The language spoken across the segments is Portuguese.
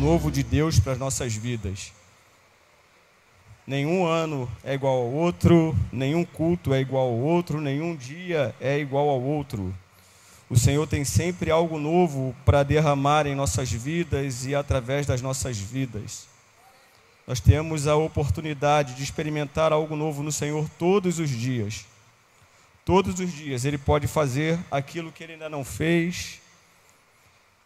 novo de Deus para as nossas vidas. Nenhum ano é igual ao outro, nenhum culto é igual ao outro, nenhum dia é igual ao outro. O Senhor tem sempre algo novo para derramar em nossas vidas e através das nossas vidas. Nós temos a oportunidade de experimentar algo novo no Senhor todos os dias. Todos os dias Ele pode fazer aquilo que Ele ainda não fez.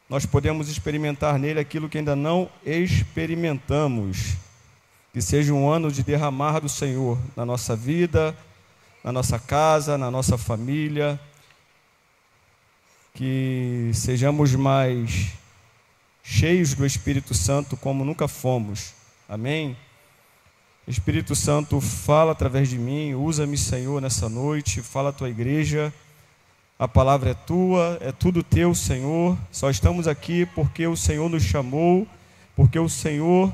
Nós podemos experimentar nele aquilo que ainda não experimentamos. Que seja um ano de derramar do Senhor na nossa vida, na nossa casa, na nossa família. Que sejamos mais cheios do Espírito Santo como nunca fomos. Amém? Espírito Santo, fala através de mim, usa-me, Senhor, nessa noite, fala a tua igreja. A palavra é tua, é tudo teu, Senhor. Só estamos aqui porque o Senhor nos chamou, porque o Senhor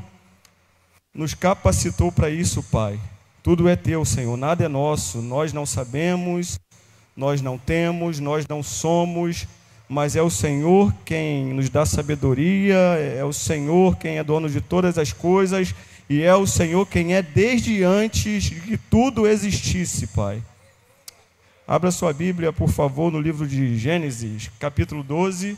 nos capacitou para isso, Pai. Tudo é teu, Senhor, nada é nosso. Nós não sabemos, nós não temos, nós não somos, mas é o Senhor quem nos dá sabedoria, é o Senhor quem é dono de todas as coisas, e é o Senhor quem é desde antes de que tudo existisse, Pai. Abra sua Bíblia, por favor, no livro de Gênesis, capítulo 12.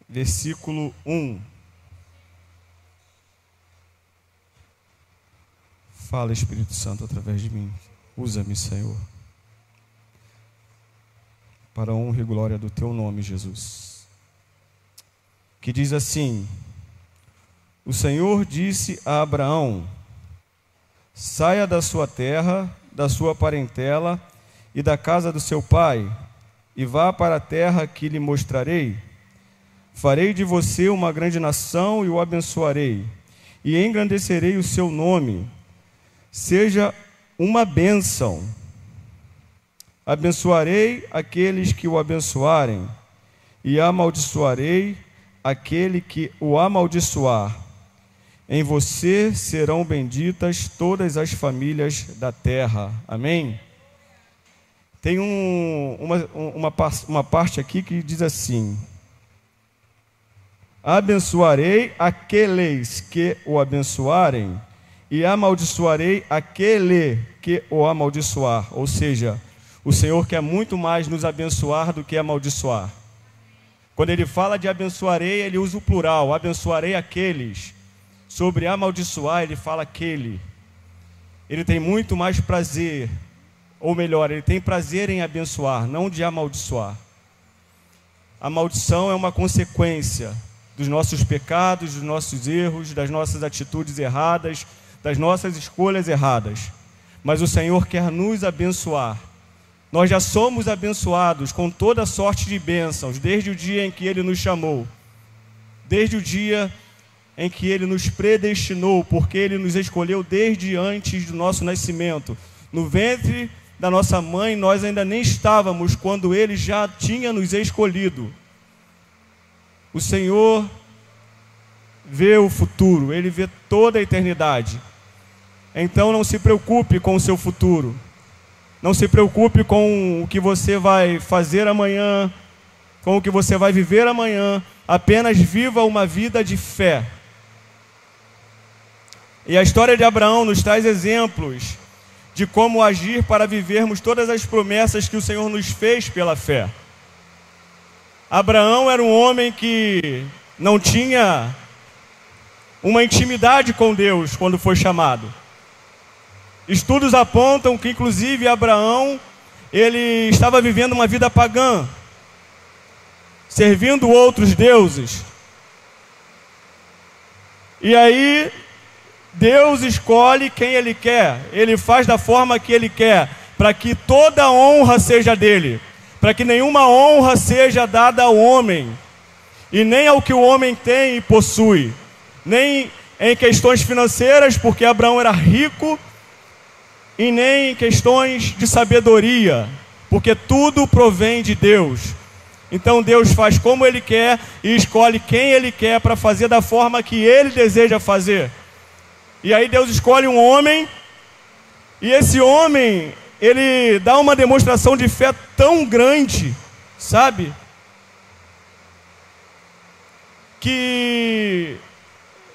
Versículo 1. Fala, Espírito Santo, através de mim. Usa-me, Senhor, para a honra e glória do teu nome, Jesus. Que diz assim: o Senhor disse a Abraão: saia da sua terra, da sua parentela e da casa do seu pai, e vá para a terra que lhe mostrarei. Farei de você uma grande nação e o abençoarei, e engrandecerei o seu nome. Seja uma bênção. Abençoarei aqueles que o abençoarem, e amaldiçoarei aquele que o amaldiçoar. Em você serão benditas todas as famílias da terra. Amém? Tem uma parte aqui que diz assim: abençoarei aqueles que o abençoarem, e amaldiçoarei aquele que o amaldiçoar. Ou seja, o Senhor quer muito mais nos abençoar do que amaldiçoar. Quando Ele fala de abençoarei, Ele usa o plural: abençoarei aqueles. Sobre amaldiçoar, Ele fala aquele. Ele tem muito mais prazer, ou melhor, Ele tem prazer em abençoar, não de amaldiçoar. A maldição é uma consequência dos nossos pecados, dos nossos erros, das nossas atitudes erradas, das nossas escolhas erradas. Mas o Senhor quer nos abençoar. Nós já somos abençoados com toda sorte de bênçãos, desde o dia em que Ele nos chamou, desde o dia em que Ele nos predestinou, porque Ele nos escolheu desde antes do nosso nascimento. No ventre da nossa mãe, nós ainda nem estávamos, quando Ele já tinha nos escolhido. O Senhor vê o futuro, Ele vê toda a eternidade. Então não se preocupe com o seu futuro. Não se preocupe com o que você vai fazer amanhã, com o que você vai viver amanhã. Apenas viva uma vida de fé. E a história de Abraão nos traz exemplos de como agir para vivermos todas as promessas que o Senhor nos fez pela fé. Abraão era um homem que não tinha uma intimidade com Deus quando foi chamado. Estudos apontam que, inclusive, Abraão, ele estava vivendo uma vida pagã, servindo outros deuses. E aí, Deus escolhe quem Ele quer, Ele faz da forma que Ele quer, para que toda a honra seja dele, para que nenhuma honra seja dada ao homem, e nem ao que o homem tem e possui, nem em questões financeiras, porque Abraão era rico, e nem em questões de sabedoria, porque tudo provém de Deus. Então Deus faz como Ele quer e escolhe quem Ele quer para fazer da forma que Ele deseja fazer. E aí Deus escolhe um homem, e esse homem, ele dá uma demonstração de fé tão grande, sabe? que,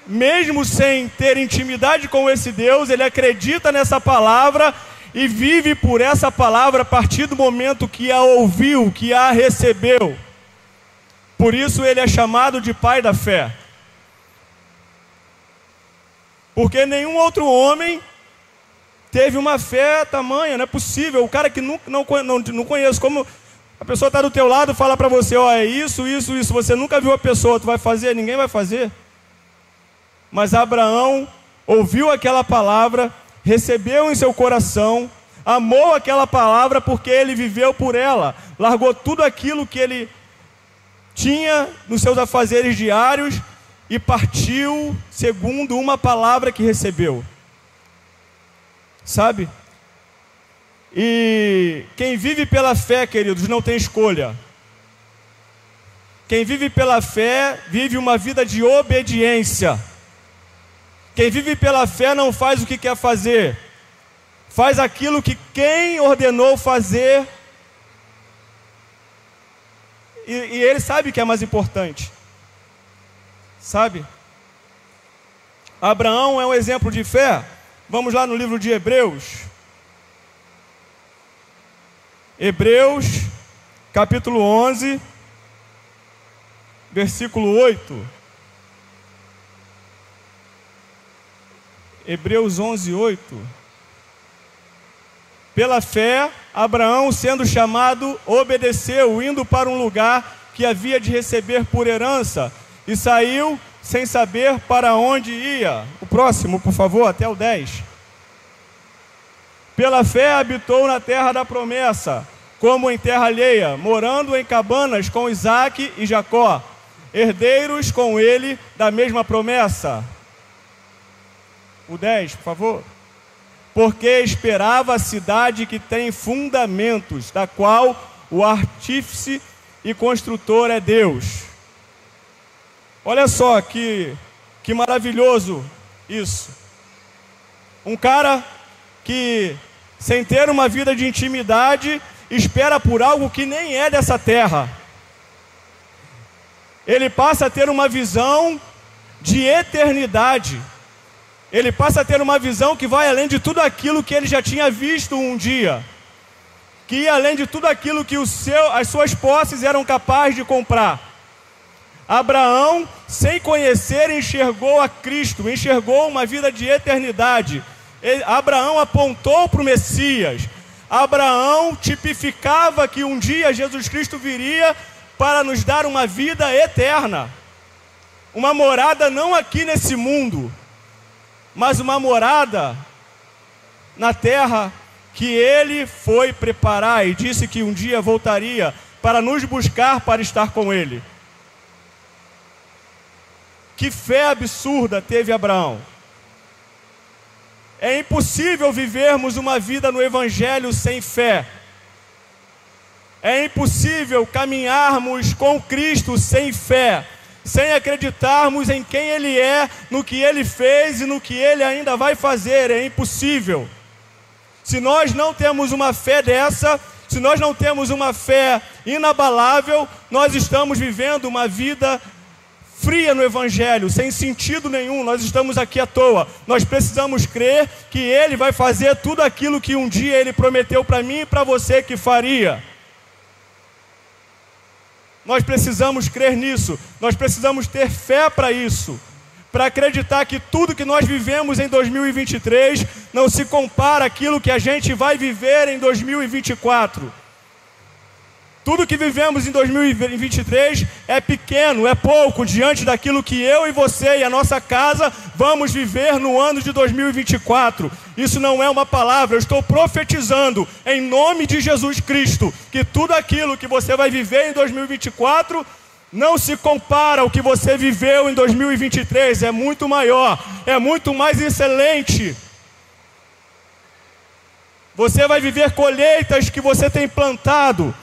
mesmo sem ter intimidade com esse Deus, ele acredita nessa palavra e vive por essa palavra a partir do momento que a ouviu, que a recebeu. Por isso ele é chamado de pai da fé. Porque nenhum outro homem teve uma fé tamanha, não é possível. O cara que não conheço, como a pessoa está do teu lado e fala para você, ó, é isso, você nunca viu a pessoa, tu vai fazer? Ninguém vai fazer. Mas Abraão ouviu aquela palavra, recebeu em seu coração, amou aquela palavra porque ele viveu por ela, largou tudo aquilo que ele tinha nos seus afazeres diários e partiu segundo uma palavra que recebeu. Sabe? E quem vive pela fé, queridos, não tem escolha. Quem vive pela fé, vive uma vida de obediência. Quem vive pela fé não faz o que quer fazer. Faz aquilo que quem ordenou fazer. E ele sabe que é mais importante. Sabe? Abraão é um exemplo de fé. Vamos lá no livro de Hebreus. Hebreus, capítulo 11, versículo 8. Hebreus 11, 8. Pela fé, Abraão, sendo chamado, obedeceu, indo para um lugar que havia de receber por herança, e saiu sem saber para onde ia. O próximo, por favor, até o 10. Pela fé habitou na terra da promessa, como em terra alheia, morando em cabanas com Isaque e Jacó, herdeiros com ele da mesma promessa. O 10, por favor. Porque esperava a cidade que tem fundamentos, da qual o artífice e construtor é Deus. Olha só que maravilhoso isso. Um cara que, sem ter uma vida de intimidade, espera por algo que nem é dessa terra. Ele passa a ter uma visão de eternidade. Ele passa a ter uma visão que vai além de tudo aquilo que ele já tinha visto um dia. Que ia além de tudo aquilo que as suas posses eram capazes de comprar. Abraão, sem conhecer, enxergou a Cristo, enxergou uma vida de eternidade. Abraão apontou para o Messias. Abraão tipificava que um dia Jesus Cristo viria para nos dar uma vida eterna. Uma morada não aqui nesse mundo, mas uma morada na terra que ele foi preparar e disse que um dia voltaria para nos buscar para estar com ele. Que fé absurda teve Abraão. É impossível vivermos uma vida no Evangelho sem fé. É impossível caminharmos com Cristo sem fé, sem acreditarmos em quem Ele é, no que Ele fez e no que Ele ainda vai fazer. É impossível. Se nós não temos uma fé dessa, se nós não temos uma fé inabalável, nós estamos vivendo uma vida fria no Evangelho, sem sentido nenhum. Nós estamos aqui à toa. Nós precisamos crer que Ele vai fazer tudo aquilo que um dia Ele prometeu para mim e para você que faria. Nós precisamos crer nisso. Nós precisamos ter fé para isso, para acreditar que tudo que nós vivemos em 2023 não se compara àquilo que a gente vai viver em 2024. Tudo que vivemos em 2023 é pequeno, é pouco, diante daquilo que eu e você e a nossa casa vamos viver no ano de 2024. Isso não é uma palavra, eu estou profetizando em nome de Jesus Cristo, que tudo aquilo que você vai viver em 2024 não se compara ao que você viveu em 2023, é muito maior, é muito mais excelente. Você vai viver colheitas que você tem plantado.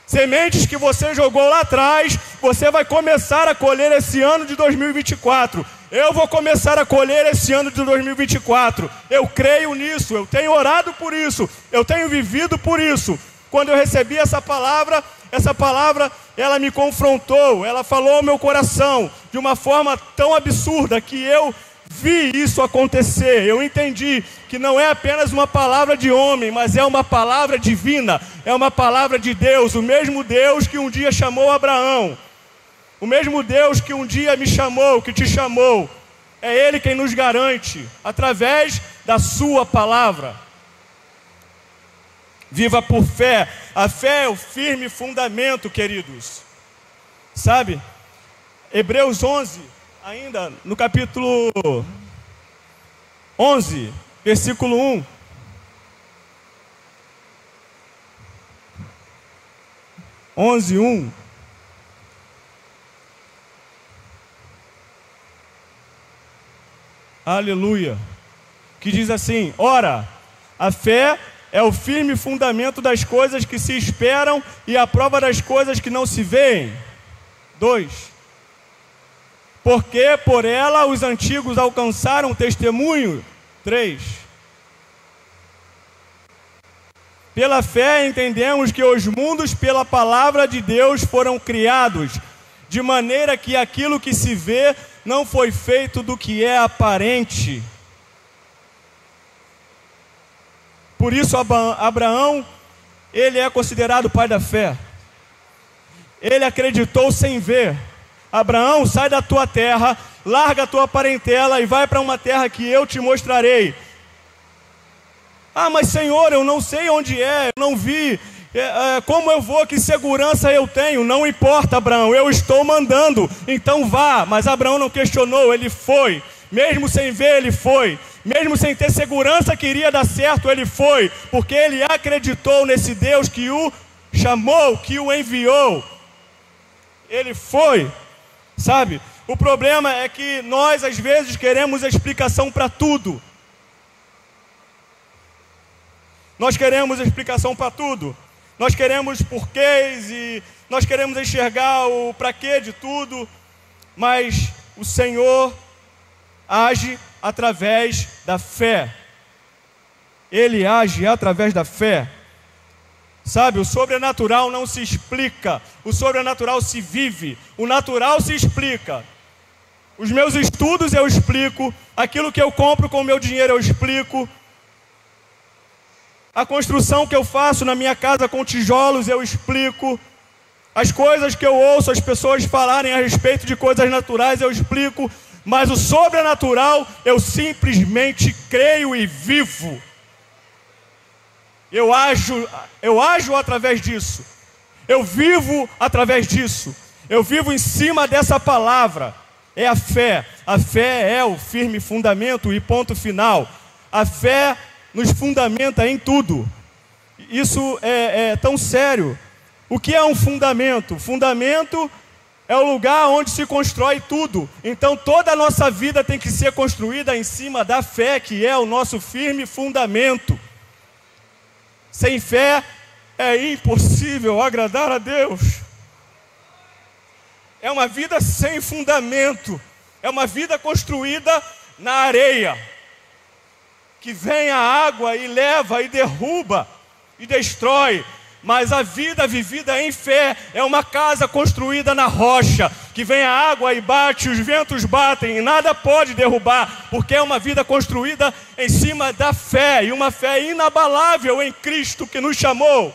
Sementes que você jogou lá atrás, você vai começar a colher esse ano de 2024. Eu vou começar a colher esse ano de 2024. Eu creio nisso, eu tenho orado por isso, eu tenho vivido por isso. Quando eu recebi essa palavra, essa palavra, ela me confrontou, ela falou ao meu coração de uma forma tão absurda que eu vi isso acontecer. Eu entendi que não é apenas uma palavra de homem, mas é uma palavra divina, é uma palavra de Deus, o mesmo Deus que um dia chamou Abraão, o mesmo Deus que um dia me chamou, que te chamou. É Ele quem nos garante, através da sua palavra. Viva por fé. A fé é o firme fundamento, queridos. Sabe? Hebreus 11, ainda no capítulo 11, versículo 1. Onze, 1. Aleluia. Que diz assim: ora, a fé é o firme fundamento das coisas que se esperam e a prova das coisas que não se veem. 2. Porque por ela os antigos alcançaram testemunho. 3. Pela fé entendemos que os mundos pela palavra de Deus foram criados, de maneira que aquilo que se vê não foi feito do que é aparente. Por isso Abraão, ele é considerado pai da fé. Ele acreditou sem ver. Abraão, sai da tua terra, larga a tua parentela e vai para uma terra que eu te mostrarei. Ah, mas Senhor, eu não sei onde é, eu não vi. Como eu vou, que segurança eu tenho? Não importa, Abraão, eu estou mandando, então vá. Mas Abraão não questionou, ele foi. Mesmo sem ver, ele foi. Mesmo sem ter segurança que iria dar certo, ele foi. Porque ele acreditou nesse Deus que o chamou, que o enviou. Ele foi. Sabe? O problema é que nós às vezes queremos explicação para tudo. Nós queremos explicação para tudo. Nós queremos porquês e nós queremos enxergar o para quê de tudo. Mas o Senhor age através da fé. Ele age através da fé. Sabe, o sobrenatural não se explica. O sobrenatural se vive. O natural se explica. Os meus estudos eu explico. Aquilo que eu compro com o meu dinheiro eu explico. A construção que eu faço na minha casa com tijolos eu explico. As coisas que eu ouço as pessoas falarem a respeito de coisas naturais eu explico. Mas o sobrenatural eu simplesmente creio e vivo. Eu ajo através disso. Eu vivo através disso. Eu vivo em cima dessa palavra. É a fé. A fé é o firme fundamento e ponto final. A fé nos fundamenta em tudo. Isso é tão sério. O que é um fundamento? Fundamento é o lugar onde se constrói tudo. Então toda a nossa vida tem que ser construída em cima da fé, que é o nosso firme fundamento. Sem fé é impossível agradar a Deus. É uma vida sem fundamento. É uma vida construída na areia. Que vem a água e leva e derruba e destrói. Mas a vida vivida em fé é uma casa construída na rocha, que vem a água e bate, os ventos batem e nada pode derrubar, porque é uma vida construída em cima da fé, e uma fé inabalável em Cristo que nos chamou.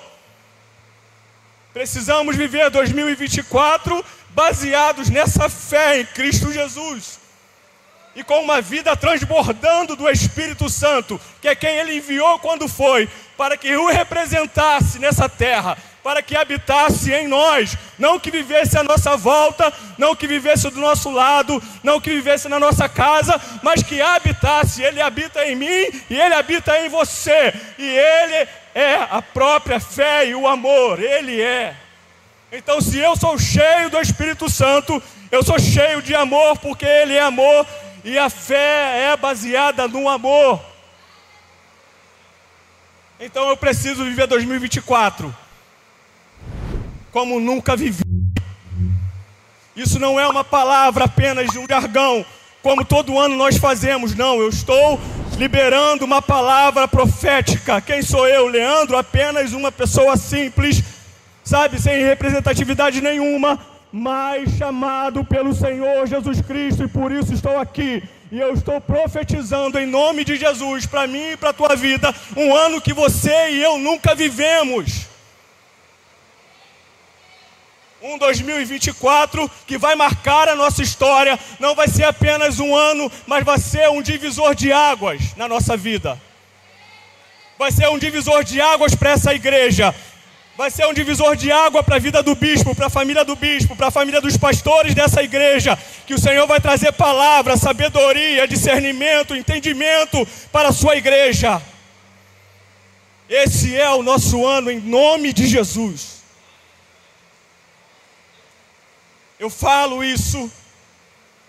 Precisamos viver 2024 baseados nessa fé em Cristo Jesus. E com uma vida transbordando do Espírito Santo, que é quem Ele enviou quando foi, para que o representasse nessa terra, para que habitasse em nós, não que vivesse à nossa volta, não que vivesse do nosso lado, não que vivesse na nossa casa, mas que habitasse. Ele habita em mim e Ele habita em você, e Ele é a própria fé e o amor, Ele é. Então, se eu sou cheio do Espírito Santo, eu sou cheio de amor, porque Ele é amor. E a fé é baseada no amor. Então eu preciso viver 2024 como nunca vivi. Isso não é uma palavra apenas de um jargão, como todo ano nós fazemos. Não, eu estou liberando uma palavra profética. Quem sou eu, Leandro? Apenas uma pessoa simples, sabe, sem representatividade nenhuma, mas chamado pelo Senhor Jesus Cristo, e por isso estou aqui. E eu estou profetizando em nome de Jesus, para mim e para a tua vida, um ano que você e eu nunca vivemos. 2024 que vai marcar a nossa história. Não vai ser apenas um ano, mas vai ser um divisor de águas na nossa vida. Vai ser um divisor de águas para essa igreja. Vai ser um divisor de água para a vida do bispo, para a família do bispo, para a família dos pastores dessa igreja. Que o Senhor vai trazer palavra, sabedoria, discernimento, entendimento para a sua igreja. Esse é o nosso ano, em nome de Jesus. Eu falo isso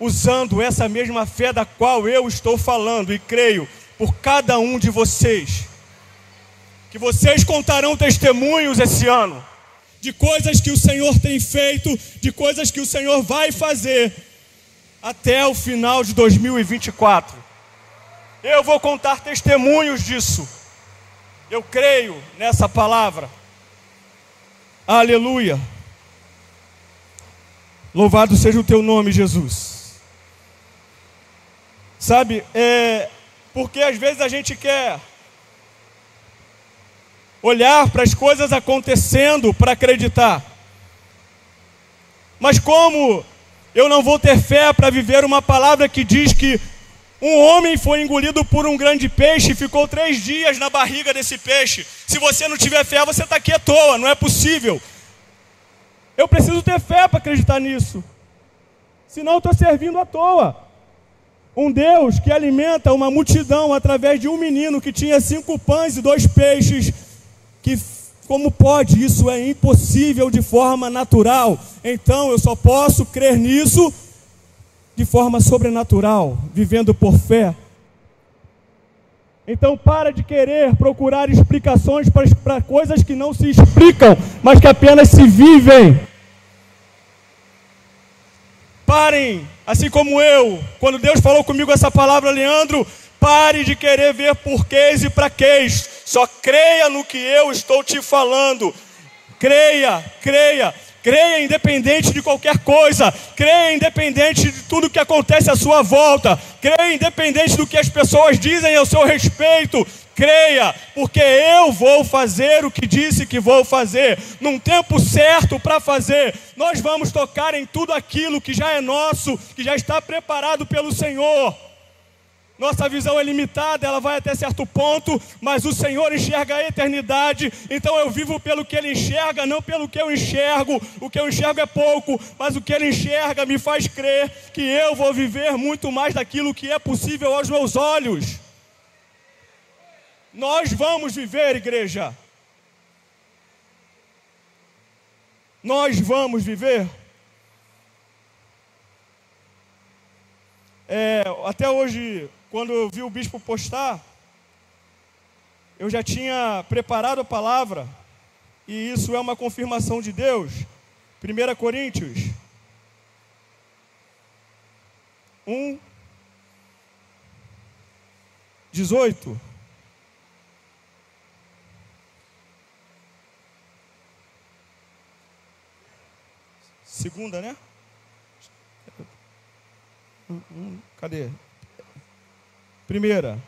usando essa mesma fé da qual eu estou falando, e creio por cada um de vocês, que vocês contarão testemunhos esse ano, de coisas que o Senhor tem feito, de coisas que o Senhor vai fazer, até o final de 2024. Eu vou contar testemunhos disso. Eu creio nessa palavra. Aleluia. Louvado seja o teu nome, Jesus. Sabe, porque às vezes a gente quer olhar para as coisas acontecendo para acreditar. Mas como eu não vou ter fé para viver uma palavra que diz que um homem foi engolido por um grande peixe e ficou 3 dias na barriga desse peixe. Se você não tiver fé, você está aqui à toa, não é possível. Eu preciso ter fé para acreditar nisso. Senão eu estou servindo à toa. Um Deus que alimenta uma multidão através de um menino que tinha 5 pães e 2 peixes. Como pode? Isso é impossível de forma natural. Então eu só posso crer nisso de forma sobrenatural, vivendo por fé. Então para de querer procurar explicações para coisas que não se explicam, mas que apenas se vivem. Parem, assim como eu, quando Deus falou comigo essa palavra, Leandro, pare de querer ver porquês e praquês. Só creia no que eu estou te falando. Creia, creia. Creia independente de qualquer coisa. Creia independente de tudo que acontece à sua volta. Creia independente do que as pessoas dizem ao seu respeito. Creia, porque eu vou fazer o que disse que vou fazer. Num tempo certo para fazer. Nós vamos tocar em tudo aquilo que já é nosso, que já está preparado pelo Senhor. Nossa visão é limitada, ela vai até certo ponto, mas o Senhor enxerga a eternidade, então eu vivo pelo que Ele enxerga, não pelo que eu enxergo. O que eu enxergo é pouco, mas o que Ele enxerga me faz crer que eu vou viver muito mais daquilo que é possível aos meus olhos. Nós vamos viver, igreja. Nós vamos viver. Até hoje, quando eu vi o bispo postar, eu já tinha preparado a palavra, e isso é uma confirmação de Deus. 1 Coríntios 1, 18. Segunda, né? Cadê? Primeira.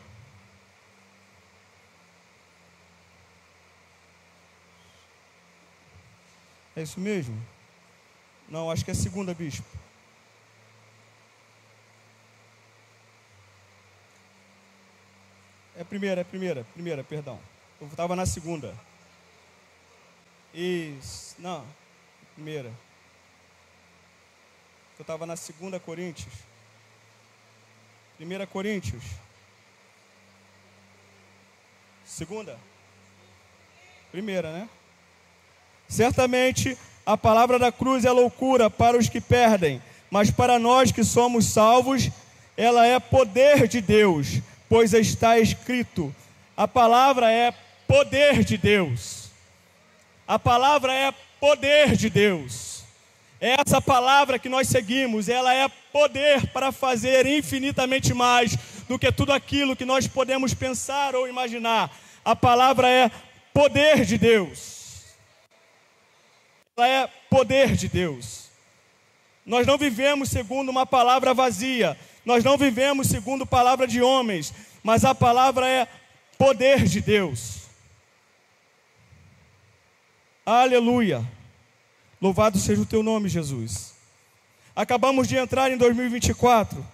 É isso mesmo? Não, acho que é segunda, bispo. É primeira, perdão. Eu estava na segunda. Isso, não, primeira. Eu estava na 2 Coríntios. 1 Coríntios. Segunda? Primeira, né? Certamente a palavra da cruz é loucura para os que perdem, mas para nós que somos salvos, ela é poder de Deus, pois está escrito. A palavra é poder de Deus. A palavra é poder de Deus. Essa palavra que nós seguimos, ela é poder para fazer infinitamente mais do que tudo aquilo que nós podemos pensar ou imaginar. A palavra é poder de Deus. ela é poder de Deus. Nós não vivemos segundo uma palavra vazia, nós não vivemos segundo palavra de homens, mas a palavra é poder de Deus. Aleluia! Louvado seja o teu nome, Jesus. Acabamos de entrar em 2024,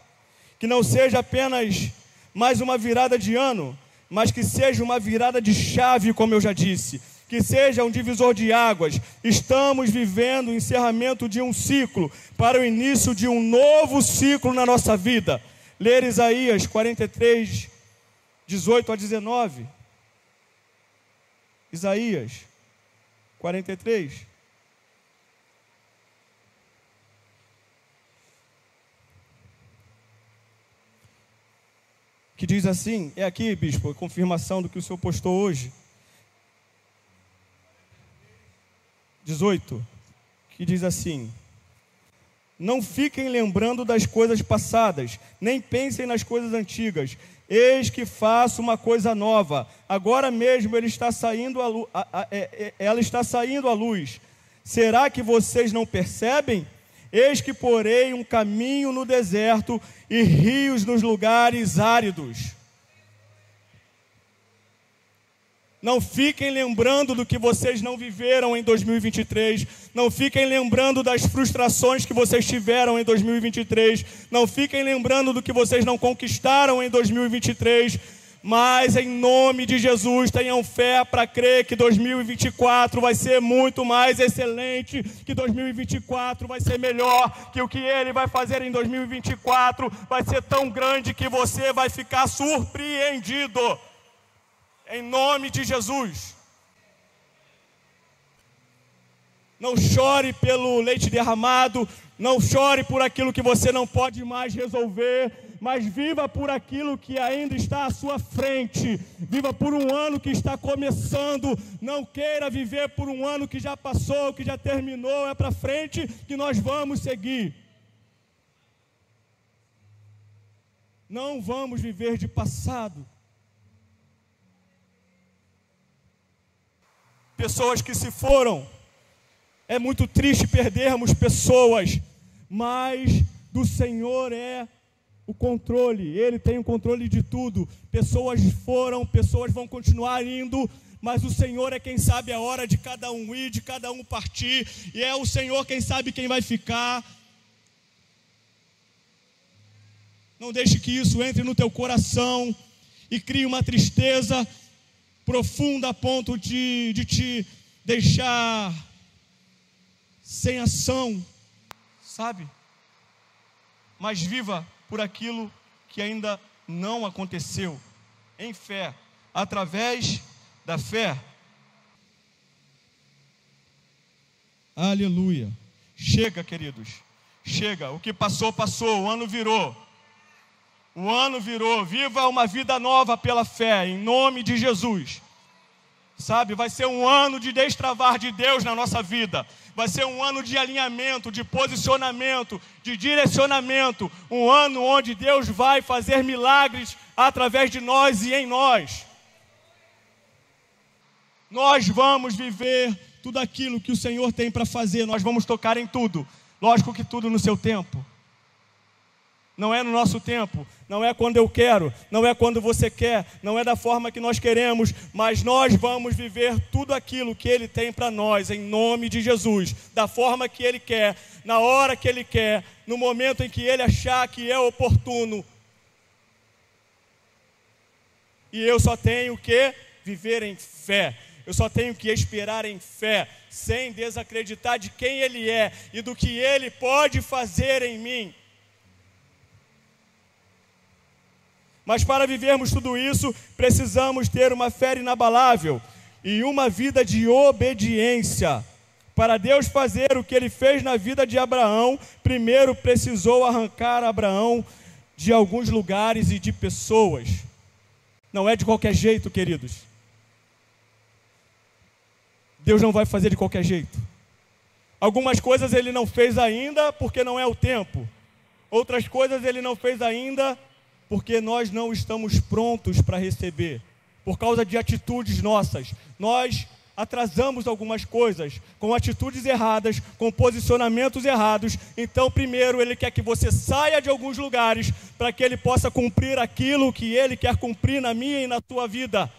que não seja apenas mais uma virada de ano, mas que seja uma virada de chave, como eu já disse, que seja um divisor de águas. Estamos vivendo o encerramento de um ciclo, para o início de um novo ciclo na nossa vida. Ler Isaías 43, 18 a 19. Isaías 43. Que diz assim, é aqui, bispo, a confirmação do que o senhor postou hoje. 18, que diz assim: não fiquem lembrando das coisas passadas, nem pensem nas coisas antigas. Eis que faço uma coisa nova. Agora mesmo ela está saindo à luz. Será que vocês não percebem? Eis que porei um caminho no deserto e rios nos lugares áridos. Não fiquem lembrando do que vocês não viveram em 2023. Não fiquem lembrando das frustrações que vocês tiveram em 2023. Não fiquem lembrando do que vocês não conquistaram em 2023. Mas em nome de Jesus, tenham fé para crer que 2024 vai ser muito mais excelente, que 2024 vai ser melhor, que o que Ele vai fazer em 2024 vai ser tão grande que você vai ficar surpreendido. Em nome de Jesus. Não chore pelo leite derramado, não chore por aquilo que você não pode mais resolver, mas viva por aquilo que ainda está à sua frente. Viva por um ano que está começando. Não queira viver por um ano que já passou, que já terminou. É para frente que nós vamos seguir. Não vamos viver de passado. Pessoas que se foram. É muito triste perdermos pessoas, mas do Senhor é o controle. Ele tem o controle de tudo. Pessoas foram, pessoas vão continuar indo, mas o Senhor é quem sabe a hora de cada um ir, de cada um partir, e é o Senhor quem sabe quem vai ficar. Não deixe que isso entre no teu coração e crie uma tristeza profunda a ponto de te deixar sem ação, sabe? Mas viva por aquilo que ainda não aconteceu, em fé, através da fé. Aleluia. Chega, queridos, chega. O que passou, passou. O ano virou. O ano virou. Viva uma vida nova pela fé, em nome de Jesus. Sabe, vai ser um ano de destravar de Deus na nossa vida. Vai ser um ano de alinhamento, de posicionamento, de direcionamento. Um ano onde Deus vai fazer milagres através de nós e em nós. Nós vamos viver tudo aquilo que o Senhor tem para fazer. Nós vamos tocar em tudo. Lógico que tudo no seu tempo. Não é no nosso tempo, não é quando eu quero, não é quando você quer, não é da forma que nós queremos, mas nós vamos viver tudo aquilo que Ele tem para nós, em nome de Jesus, da forma que Ele quer, na hora que Ele quer, no momento em que Ele achar que é oportuno. E eu só tenho que viver em fé, eu só tenho que esperar em fé, sem desacreditar de quem Ele é e do que Ele pode fazer em mim. Mas para vivermos tudo isso, precisamos ter uma fé inabalável e uma vida de obediência. Para Deus fazer o que Ele fez na vida de Abraão, primeiro precisou arrancar Abraão de alguns lugares e de pessoas. Não é de qualquer jeito, queridos. Deus não vai fazer de qualquer jeito. Algumas coisas Ele não fez ainda porque não é o tempo. Outras coisas Ele não fez ainda porque nós não estamos prontos para receber, por causa de atitudes nossas. Nós atrasamos algumas coisas, com atitudes erradas, com posicionamentos errados. Então, primeiro, Ele quer que você saia de alguns lugares para que Ele possa cumprir aquilo que Ele quer cumprir na minha e na tua vida.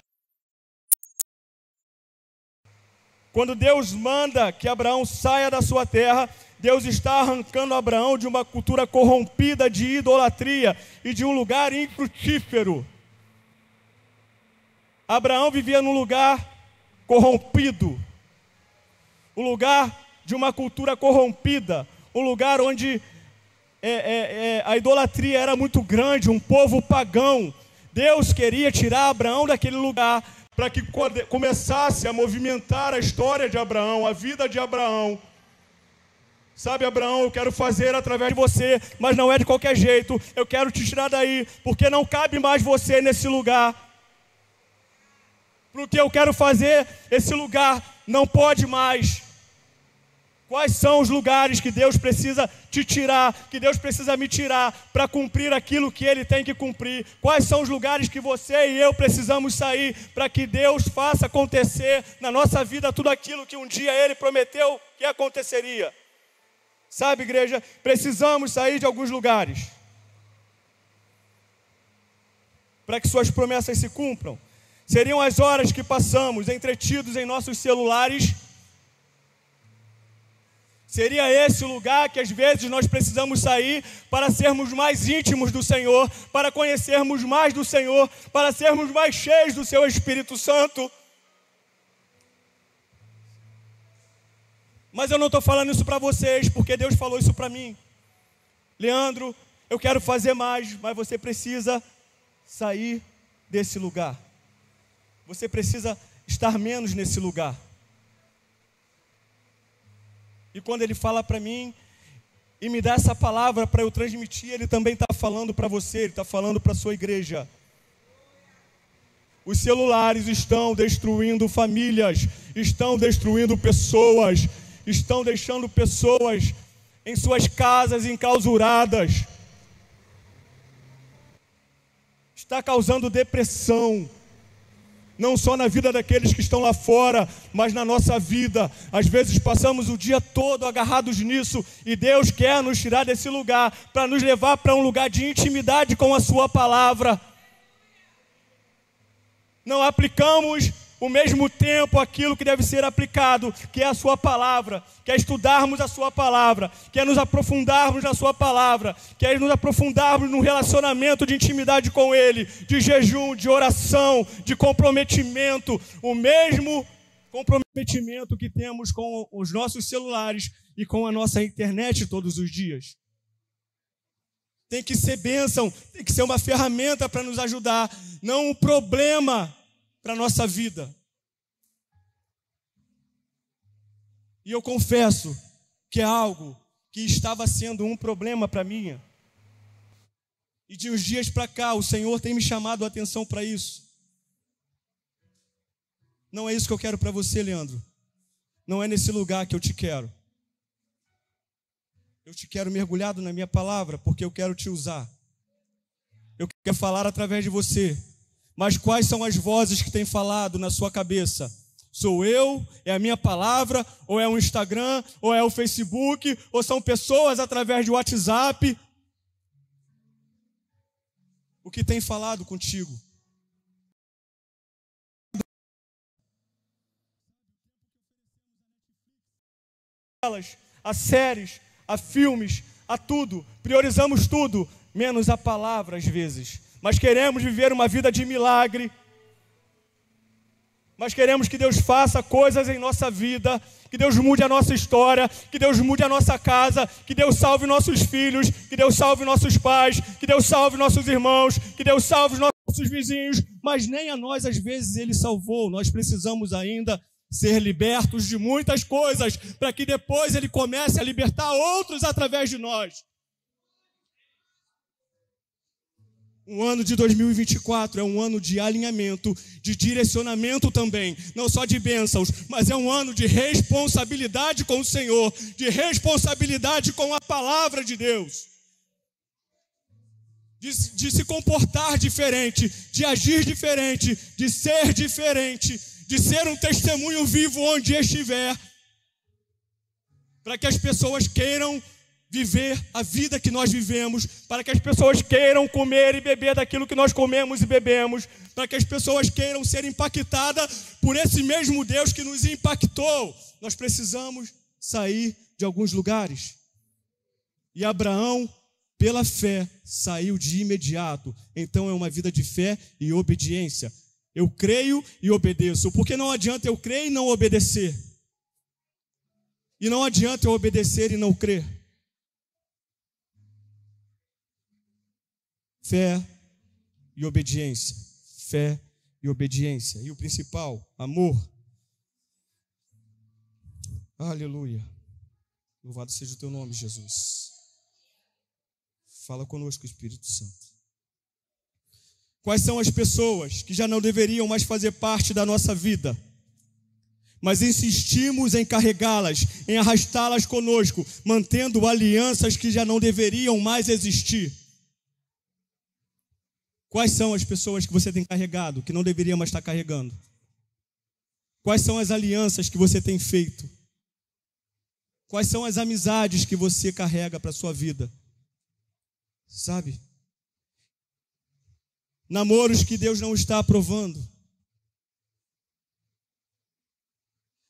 Quando Deus manda que Abraão saia da sua terra, Deus está arrancando Abraão de uma cultura corrompida de idolatria e de um lugar infrutífero. Abraão vivia num lugar corrompido, um lugar de uma cultura corrompida, um lugar onde a idolatria era muito grande, um povo pagão. Deus queria tirar Abraão daquele lugar para que começasse a movimentar a história de Abraão, a vida de Abraão. Sabe, Abraão, eu quero fazer através de você, mas não é de qualquer jeito. Eu quero te tirar daí, porque não cabe mais você nesse lugar. Porque eu quero fazer, esse lugar não pode mais. Quais são os lugares que Deus precisa te tirar, que Deus precisa me tirar para cumprir aquilo que Ele tem que cumprir? Quais são os lugares que você e eu precisamos sair para que Deus faça acontecer na nossa vida tudo aquilo que um dia Ele prometeu que aconteceria? Sabe, igreja, precisamos sair de alguns lugares para que suas promessas se cumpram. Seriam as horas que passamos entretidos em nossos celulares. Seria esse o lugar que às vezes nós precisamos sair para sermos mais íntimos do Senhor, para conhecermos mais do Senhor, para sermos mais cheios do Seu Espírito Santo. Mas eu não estou falando isso para vocês, porque Deus falou isso para mim. Leandro, eu quero fazer mais, mas você precisa sair desse lugar. Você precisa estar menos nesse lugar. E quando Ele fala para mim e me dá essa palavra para eu transmitir, Ele também está falando para você, Ele está falando para a sua igreja. Os celulares estão destruindo famílias, estão destruindo pessoas, estão deixando pessoas em suas casas enclausuradas. Está causando depressão. Não só na vida daqueles que estão lá fora, mas na nossa vida. Às vezes passamos o dia todo agarrados nisso, e Deus quer nos tirar desse lugar, para nos levar para um lugar de intimidade com a Sua palavra. Não aplicamos o mesmo tempo aquilo que deve ser aplicado, que é a Sua palavra, que é estudarmos a Sua palavra, que é nos aprofundarmos na Sua palavra, que é nos aprofundarmos no relacionamento de intimidade com Ele, de jejum, de oração, de comprometimento, o mesmo comprometimento que temos com os nossos celulares e com a nossa internet todos os dias. Tem que ser bênção, tem que ser uma ferramenta para nos ajudar, não um problema para a nossa vida. E eu confesso que é algo que estava sendo um problema para mim. E de uns dias para cá, o Senhor tem me chamado a atenção para isso. Não é isso que eu quero para você, Leandro. Não é nesse lugar que eu te quero. Eu te quero mergulhado na minha palavra, porque eu quero te usar. Eu quero falar através de você. Mas quais são as vozes que têm falado na sua cabeça? Sou eu? É a minha palavra? Ou é o Instagram? Ou é o Facebook? Ou são pessoas através de WhatsApp? O que tem falado contigo? A séries, a filmes, a tudo. Priorizamos tudo, menos a palavra às vezes. Mas queremos viver uma vida de milagre. Mas queremos que Deus faça coisas em nossa vida, que Deus mude a nossa história, que Deus mude a nossa casa, que Deus salve nossos filhos, que Deus salve nossos pais, que Deus salve nossos irmãos, que Deus salve nossos vizinhos. Mas nem a nós às vezes Ele salvou. Nós precisamos ainda ser libertos de muitas coisas, para que depois Ele comece a libertar outros através de nós. O ano de 2024 é um ano de alinhamento, de direcionamento também, não só de bênçãos, mas é um ano de responsabilidade com o Senhor, de responsabilidade com a palavra de Deus, de se comportar diferente, de agir diferente, de ser diferente, de ser um testemunho vivo onde estiver, para que as pessoas queiram viver a vida que nós vivemos, para que as pessoas queiram comer e beber daquilo que nós comemos e bebemos, para que as pessoas queiram ser impactadas por esse mesmo Deus que nos impactou. Nós precisamos sair de alguns lugares. E Abraão, pela fé, saiu de imediato. Então é uma vida de fé e obediência. Eu creio e obedeço, porque não adianta eu crer e não obedecer. E não adianta eu obedecer e não crer. Fé e obediência. Fé e obediência. E o principal, amor. Aleluia. Louvado seja o teu nome, Jesus. Fala conosco, Espírito Santo. Quais são as pessoas que já não deveriam mais fazer parte da nossa vida, mas insistimos em carregá-las, em arrastá-las conosco, mantendo alianças que já não deveriam mais existir? Quais são as pessoas que você tem carregado, que não deveria mais estar carregando? Quais são as alianças que você tem feito? Quais são as amizades que você carrega para a sua vida? Sabe? Namoros que Deus não está aprovando.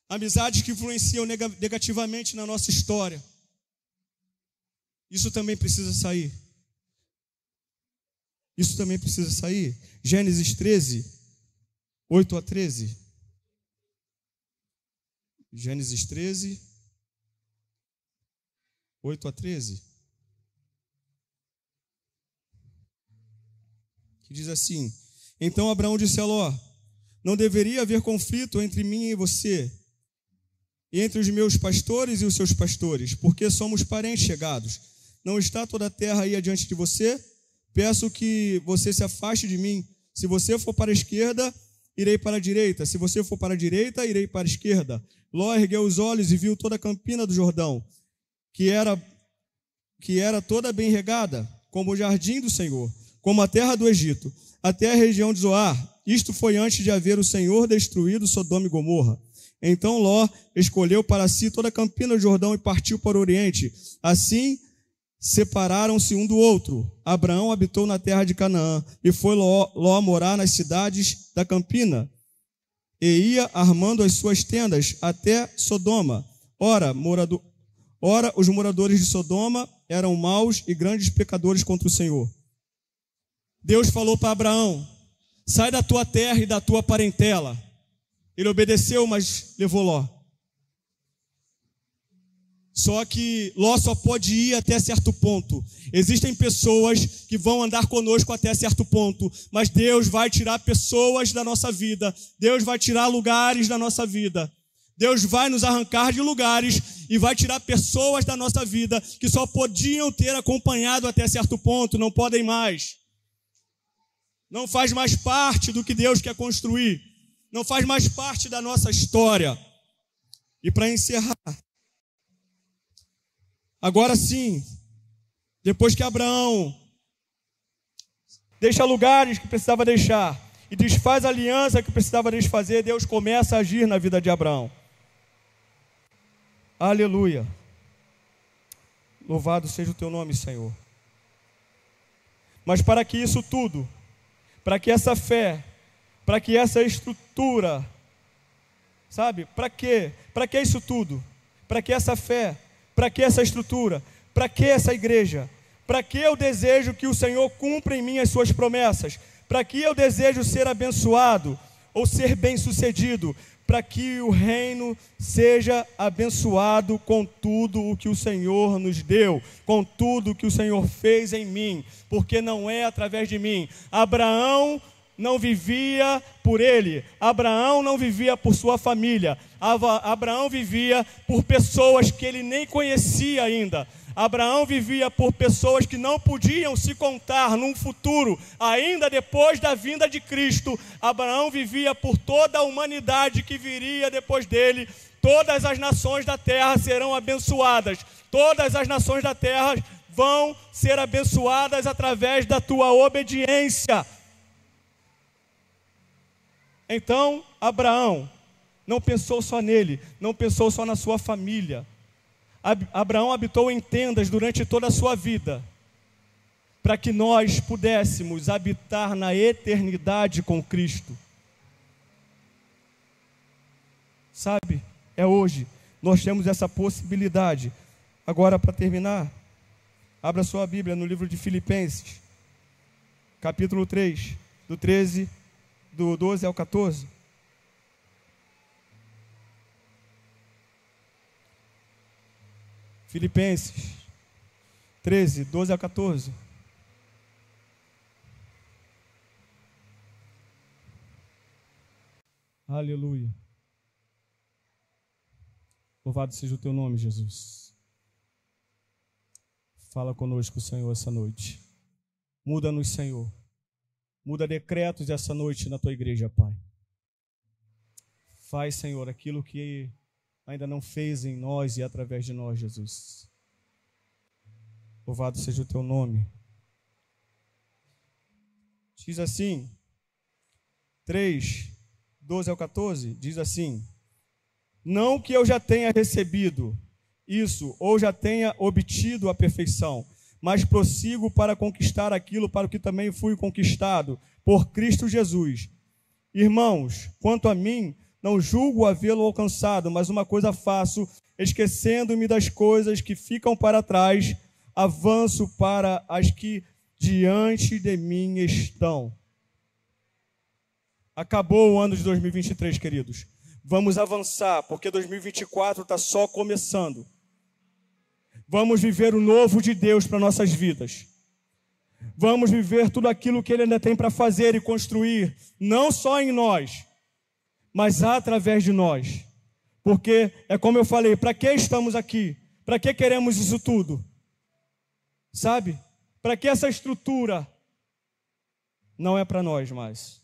Amizades que influenciam negativamente na nossa história. Isso também precisa sair. Isso também precisa sair. Gênesis 13, 8 a 13. Gênesis 13, 8 a 13. Que diz assim: então Abraão disse a Ló: não deveria haver conflito entre mim e você, e entre os meus pastores e os seus pastores, porque somos parentes chegados. Não está toda a terra aí adiante de você? Peço que você se afaste de mim. Se você for para a esquerda, irei para a direita. Se você for para a direita, irei para a esquerda. Ló ergueu os olhos e viu toda a campina do Jordão, que era toda bem regada, como o jardim do Senhor, como a terra do Egito, até a região de Zoar. Isto foi antes de haver o Senhor destruído Sodoma e Gomorra. Então Ló escolheu para si toda a campina do Jordão e partiu para o oriente. Assim separaram-se um do outro. Abraão habitou na terra de Canaã, e foi Ló morar nas cidades da campina, e ia armando as suas tendas até Sodoma. Ora, os moradores de Sodoma eram maus e grandes pecadores contra o Senhor. Deus falou para Abraão: sai da tua terra e da tua parentela. Ele obedeceu, mas levou Ló. Só que Ló só pode ir até certo ponto. Existem pessoas que vão andar conosco até certo ponto, mas Deus vai tirar pessoas da nossa vida. Deus vai tirar lugares da nossa vida. Deus vai nos arrancar de lugares e vai tirar pessoas da nossa vida que só podiam ter acompanhado até certo ponto, não podem mais. Não faz mais parte do que Deus quer construir. Não faz mais parte da nossa história. E para encerrar, agora sim, depois que Abraão deixa lugares que precisava deixar e desfaz a aliança que precisava desfazer, Deus começa a agir na vida de Abraão. Aleluia. Louvado seja o teu nome, Senhor. Mas para que isso tudo, para que essa fé, para que essa estrutura, sabe? Para quê? Para que isso tudo? Para que essa fé? Para que essa estrutura? Para que essa igreja? Para que eu desejo que o Senhor cumpra em mim as suas promessas? Para que eu desejo ser abençoado ou ser bem-sucedido? Para que o reino seja abençoado com tudo o que o Senhor nos deu, com tudo o que o Senhor fez em mim, porque não é através de mim. Abraão não vivia por ele, Abraão não vivia por sua família, Abraão vivia por pessoas que ele nem conhecia ainda. Abraão vivia por pessoas que não podiam se contar num futuro, ainda depois da vinda de Cristo. Abraão vivia por toda a humanidade que viria depois dele. Todas as nações da terra serão abençoadas. Todas as nações da terra vão ser abençoadas através da tua obediência. Então, Abraão não pensou só nele, não pensou só na sua família. Abraão habitou em tendas durante toda a sua vida, para que nós pudéssemos habitar na eternidade com Cristo. Sabe, é hoje, nós temos essa possibilidade. Agora, para terminar, abra sua Bíblia no livro de Filipenses, capítulo 3, do 12 ao 14. Filipenses 13, 12 ao 14. Aleluia. Louvado seja o teu nome, Jesus. Fala conosco, Senhor, essa noite. Muda-nos, Senhor. Muda decretos essa noite na tua igreja, Pai. Faz, Senhor, aquilo que ainda não fez em nós e através de nós, Jesus. Louvado seja o teu nome. Diz assim, 3, 12 ao 14, diz assim: não que eu já tenha recebido isso, ou já tenha obtido a perfeição, mas prossigo para conquistar aquilo para o que também fui conquistado, por Cristo Jesus. Irmãos, quanto a mim, não julgo havê-lo alcançado, mas uma coisa faço, esquecendo-me das coisas que ficam para trás, avanço para as que diante de mim estão. Acabou o ano de 2023, queridos. Vamos avançar, porque 2024 está só começando. Vamos viver o novo de Deus para nossas vidas. Vamos viver tudo aquilo que Ele ainda tem para fazer e construir, não só em nós, mas através de nós. Porque é como eu falei, para que estamos aqui? Para que queremos isso tudo? Sabe? Para que essa estrutura? Não é para nós mais.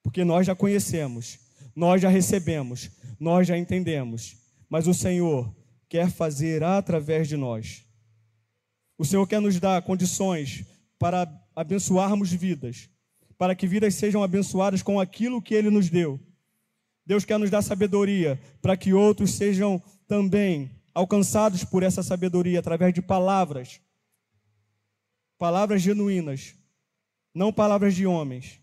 Porque nós já conhecemos, nós já recebemos, nós já entendemos. Mas o Senhor quer fazer através de nós. O Senhor quer nos dar condições para abençoarmos vidas, para que vidas sejam abençoadas com aquilo que Ele nos deu. Deus quer nos dar sabedoria para que outros sejam também alcançados por essa sabedoria através de palavras genuínas, não palavras de homens,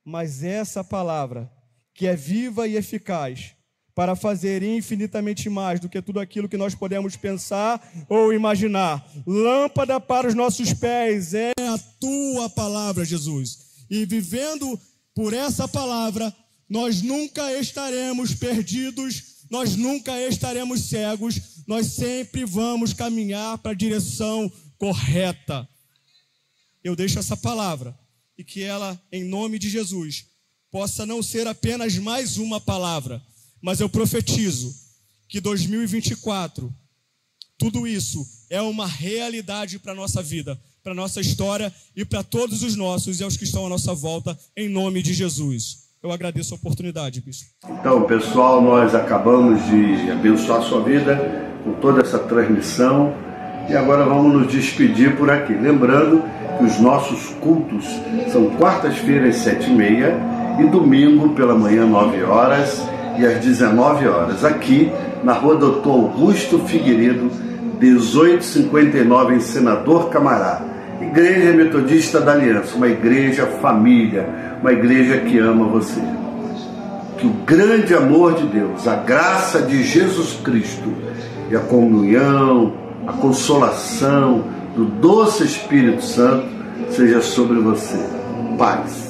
mas essa palavra que é viva e eficaz para fazer infinitamente mais do que tudo aquilo que nós podemos pensar ou imaginar. Lâmpada para os nossos pés é a tua palavra, Jesus. E vivendo por essa palavra, nós nunca estaremos perdidos, nós nunca estaremos cegos, nós sempre vamos caminhar para a direção correta. Eu deixo essa palavra e que ela, em nome de Jesus, possa não ser apenas mais uma palavra, mas eu profetizo que 2024, tudo isso é uma realidade para a nossa vida, para a nossa história e para todos os nossos e aos que estão à nossa volta, em nome de Jesus. Eu agradeço a oportunidade, bispo. Então, pessoal, nós acabamos de abençoar a sua vida com toda essa transmissão e agora vamos nos despedir por aqui. Lembrando que os nossos cultos são quartas-feiras, 7h30 e domingo pela manhã, 9 horas e às 19 horas, aqui na Rua Doutor Augusto Figueiredo, 1859, em Senador Camará. Igreja Metodista da Aliança, uma igreja família, uma igreja que ama você. Que o grande amor de Deus, a graça de Jesus Cristo e a comunhão, a consolação do doce Espírito Santo seja sobre você. Paz.